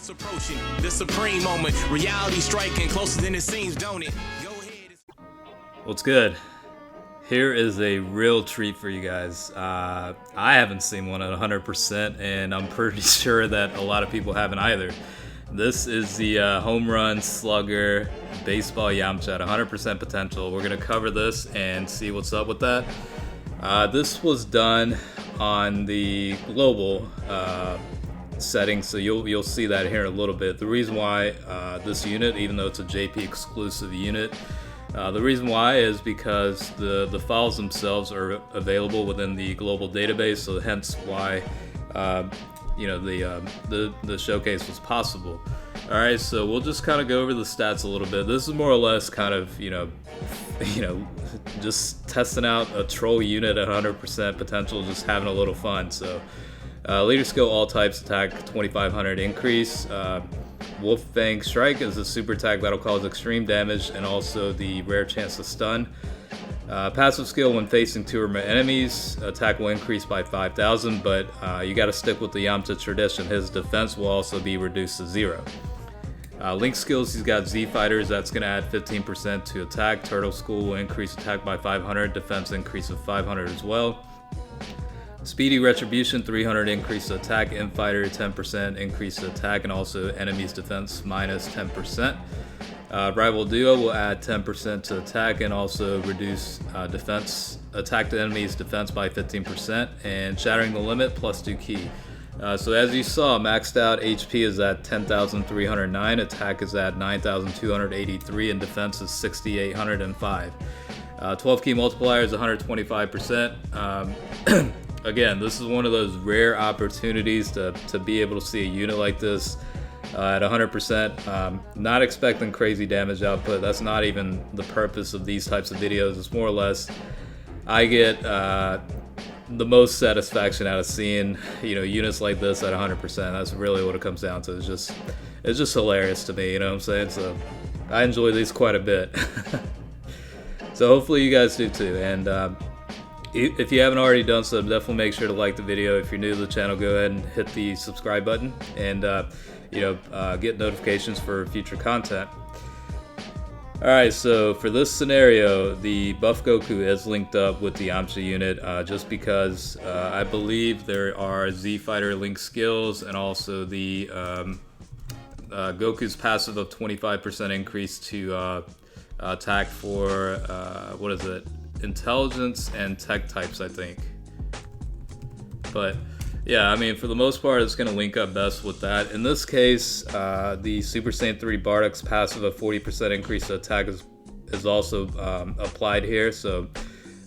It's approaching the supreme moment. Reality striking closer than it seems, don't it? Go ahead. What's good? Here is a real treat for you guys. I haven't seen one at 100%, and I'm pretty sure that a lot of people haven't either. This is the home run slugger baseball Yamcha at 100% potential. We're going to cover this and see what's up with that. This was done on the global setting, so you'll see that here in a little bit. The reason why this unit, even though it's a JP exclusive unit, the reason why is because the files themselves are available within the global database, so hence why the showcase was possible. All right, so we'll just kind of go over the stats a little bit. This is more or less kind of just testing out a troll unit at 100% potential, just having a little fun. So leader skill, all types attack 2500 increase. Wolf Fang Strike is a super attack that'll cause extreme damage and also the rare chance to stun. Passive skill, when facing 2 or more enemies, attack will increase by 5,000, but you got to stick with the Yamcha tradition. His defense will also be reduced to 0. Link skills, he's got Z Fighters, that's going to add 15% to attack. Turtle School will increase attack by 500, defense increase of 500 as well. Speedy Retribution, 300 increase to attack. Infighter, 10% increase to attack, and also enemies defense minus 10%. Rival Duo will add 10% to attack and also reduce attack to enemies defense by 15%. And Shattering the Limit plus 2 key. So as you saw, maxed out HP is at 10,309, attack is at 9,283, and defense is 6,805. 12 key multiplier is 125%. Again, this is one of those rare opportunities to be able to see a unit like this at 100%. Not expecting crazy damage output. That's not even the purpose of these types of videos. It's more or less I get the most satisfaction out of seeing units like this at 100%. That's really what it comes down to. It's just hilarious to me. You know what I'm saying? So I enjoy these quite a bit. So hopefully you guys do too. And if you haven't already done so, definitely make sure to like the video. If you're new to the channel, go ahead and hit the subscribe button and get notifications for future content. Alright, so for this scenario, the Buff Goku is linked up with the Yamcha unit just because I believe there are Z Fighter link skills and also the Goku's passive of 25% increase to attack for, intelligence and tech types, I think. But yeah, I mean, for the most part, it's going to link up best with that. In this case, the Super Saiyan 3 Bardock's passive of 40% increase to attack is also applied here. So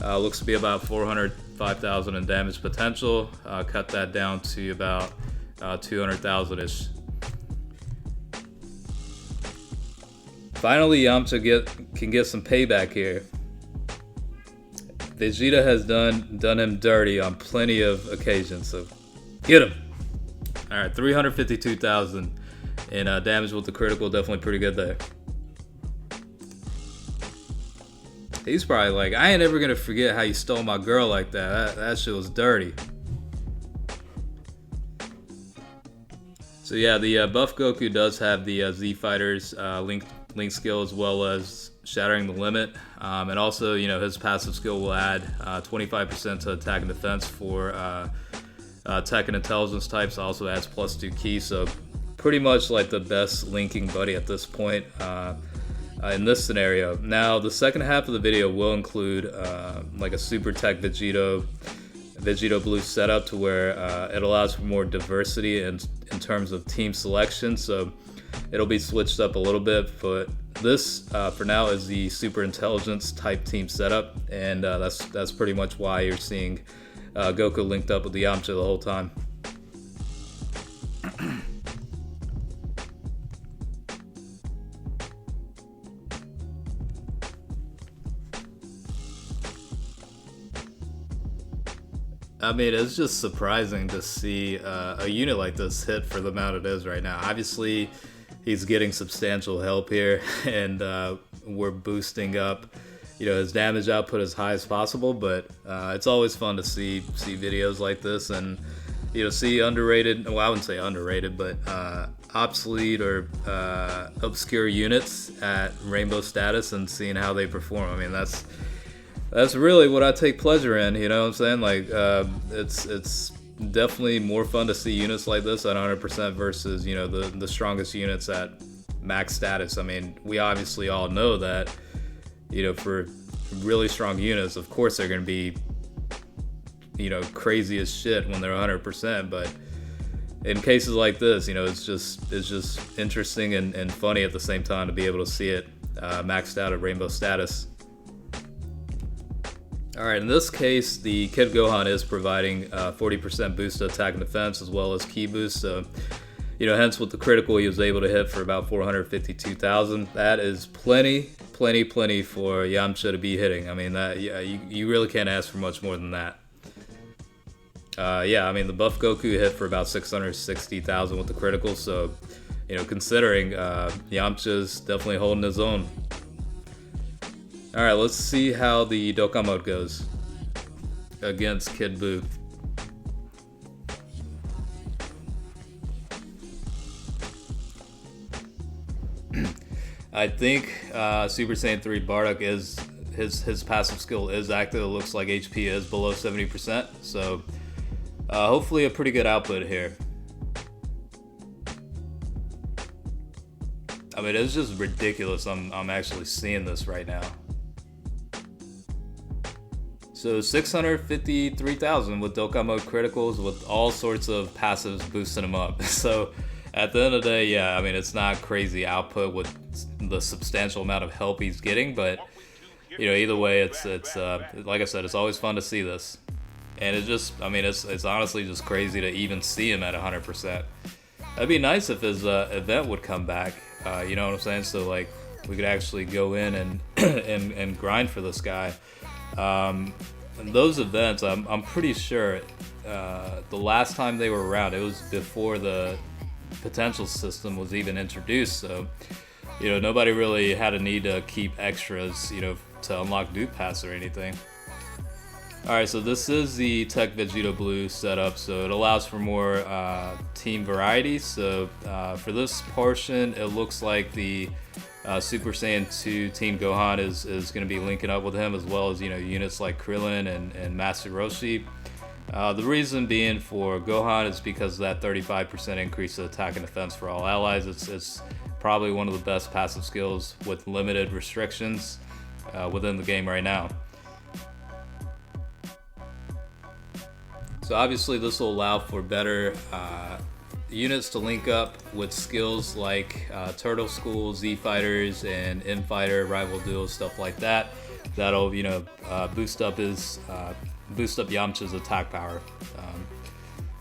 looks to be about 405,000 in damage potential. Cut that down to about 200,000-ish. Finally, Yamcha can get some payback here. Vegeta has done him dirty on plenty of occasions, so get him. Alright, 352,000 in damage with the critical, definitely pretty good there. He's probably like, I ain't ever gonna forget how you stole my girl like that. That shit was dirty. So yeah, the Buff Goku does have the Z Fighters link skill as well as Shattering the Limit, and also his passive skill will add 25% to attack and defense for tech and intelligence types. Also adds plus 2 key, so pretty much like the best linking buddy at this point in this scenario. Now the second half of the video will include like a super tech Vegito Blue setup to where it allows for more diversity in terms of team selection, so it'll be switched up a little bit, but this for now is the super intelligence type team setup, and that's pretty much why you're seeing Goku linked up with the Yamcha the whole time. I mean, it's just surprising to see a unit like this hit for the amount it is right now. Obviously, he's getting substantial help here, and we're boosting up, his damage output as high as possible. But it's always fun to see videos like this, and see underrated. Well, I wouldn't say underrated, but obsolete or obscure units at rainbow status and seeing how they perform. I mean, that's really what I take pleasure in. You know what I'm saying? Like, it's definitely more fun to see units like this at 100% versus, you know, the strongest units at max status. I mean, we obviously all know that, you know, for really strong units, of course they're going to be, you know, crazy as shit when they're 100%. But in cases like this, you know, it's just interesting and funny at the same time to be able to see it maxed out at rainbow status. Alright, in this case, the Kid Gohan is providing 40% boost to attack and defense as well as ki boost. So, you know, hence with the critical, he was able to hit for about 452,000. That is plenty for Yamcha to be hitting. I mean, that, yeah, you really can't ask for much more than that. Yeah, I mean, the buff Goku hit for about 660,000 with the critical. So, you know, considering Yamcha's definitely holding his own. Alright, let's see how the Dokkan mode goes against Kid Buu. I think Super Saiyan 3 Bardock is his passive skill is active. It looks like HP is below 70%, so hopefully a pretty good output here. I mean, it's just ridiculous. I'm actually seeing this right now. So 653,000 with Dokkan mode criticals with all sorts of passives boosting him up. So at the end of the day, yeah, I mean, it's not crazy output with the substantial amount of help he's getting, but you know, either way, it's like I said, it's always fun to see this. And it just, I mean, it's honestly just crazy to even see him at 100%. That'd be nice if his event would come back. You know what I'm saying? So like, we could actually go in and and grind for this guy. And those events, I'm pretty sure the last time they were around, it was before the potential system was even introduced. So, you know, nobody really had a need to keep extras, you know, to unlock Dupe Pass or anything. Alright, so this is the Tech Vegeta Blue setup, so it allows for more team variety. So for this portion, it looks like the Super Saiyan 2 Team Gohan is going to be linking up with him, as well as, you know, units like Krillin and Master Roshi. The reason being for Gohan is because of that 35% increase to attack and defense for all allies. It's probably one of the best passive skills with limited restrictions within the game right now. So obviously this will allow for better units to link up with skills like Turtle School, Z Fighters, and M Fighter, Rival Duels, stuff like that. That'll, you know, boost up Yamcha's attack power.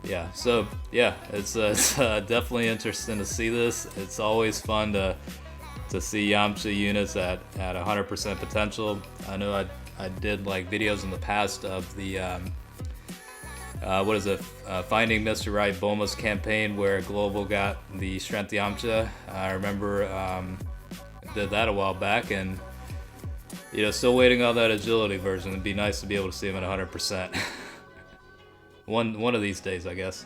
Yeah, so yeah, it's definitely interesting to see this. It's always fun to see Yamcha units at 100% potential. I know I did like videos in the past of the Finding Mr. Right Bulma's campaign where Global got the Strength Yamcha. I remember did that a while back, and you know, still waiting on that agility version. It'd be nice to be able to see him at 100%. one of these days, I guess.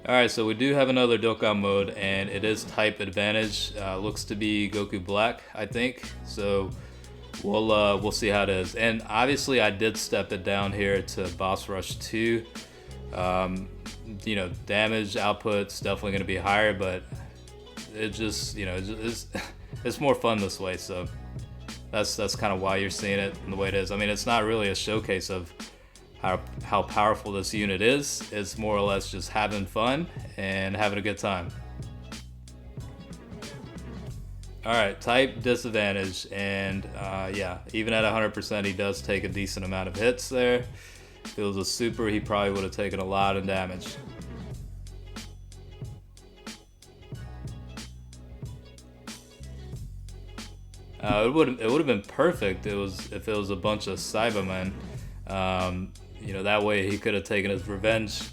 Alright, so we do have another Dokkan mode, and it is type advantage. Looks to be Goku Black, I think. So we'll see how it is. And obviously I did step it down here to Boss Rush 2. You know, damage output's definitely going to be higher, but it just, you know, it's more fun this way. So that's kind of why you're seeing it the way it is. I mean, it's not really a showcase of how powerful this unit is. It's more or less just having fun and having a good time. Alright, type disadvantage, and yeah, even at 100% he does take a decent amount of hits there. If it was a super, he probably would have taken a lot of damage. It would have been perfect if it was a bunch of Cybermen. You know, that way he could have taken his revenge.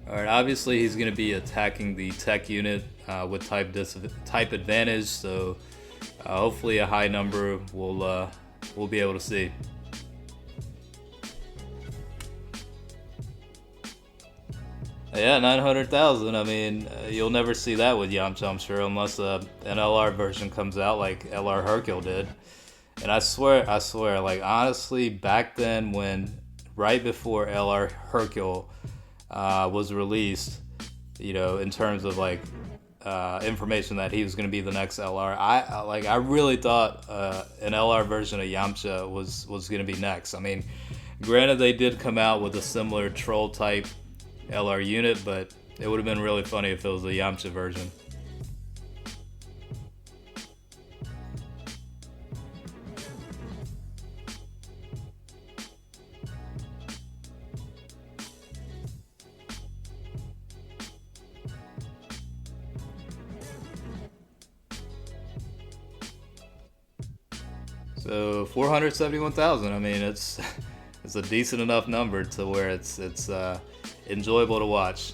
Alright, obviously he's going to be attacking the tech unit with type advantage, so hopefully a high number we'll be able to see. Yeah, 900,000. I mean, you'll never see that with Yamcha, I'm sure, unless an LR version comes out like LR Hercule did. And I swear, like honestly, back then when, right before LR Hercule was released, you know, in terms of like information that he was going to be the next LR, I really thought an LR version of Yamcha was going to be next. I mean, granted, they did come out with a similar troll type LR unit, but it would have been really funny if it was a Yamcha version. So 471,000. I mean, it's it's a decent enough number to where it's enjoyable to watch.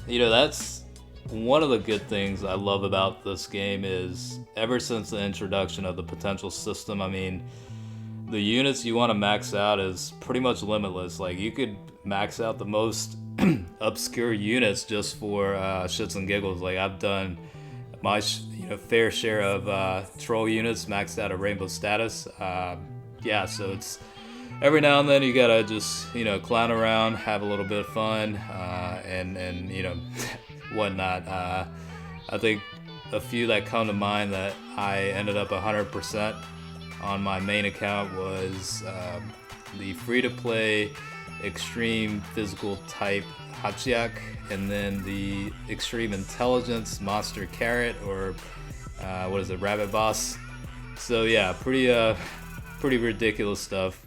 You know, that's one of the good things I love about this game is ever since the introduction of the potential system, I mean, the units you want to max out is pretty much limitless. Like, you could max out the most obscure units just for shits and giggles. Like, I've done my fair share of troll units maxed out at rainbow status. Yeah, so it's every now and then you gotta just clown around, have a little bit of fun, and whatnot. I think a few that come to mind that I ended up 100% on my main account was the free-to-play extreme physical type Hachiak, and then the extreme intelligence monster carrot, or what is it, rabbit boss. So yeah, pretty ridiculous stuff.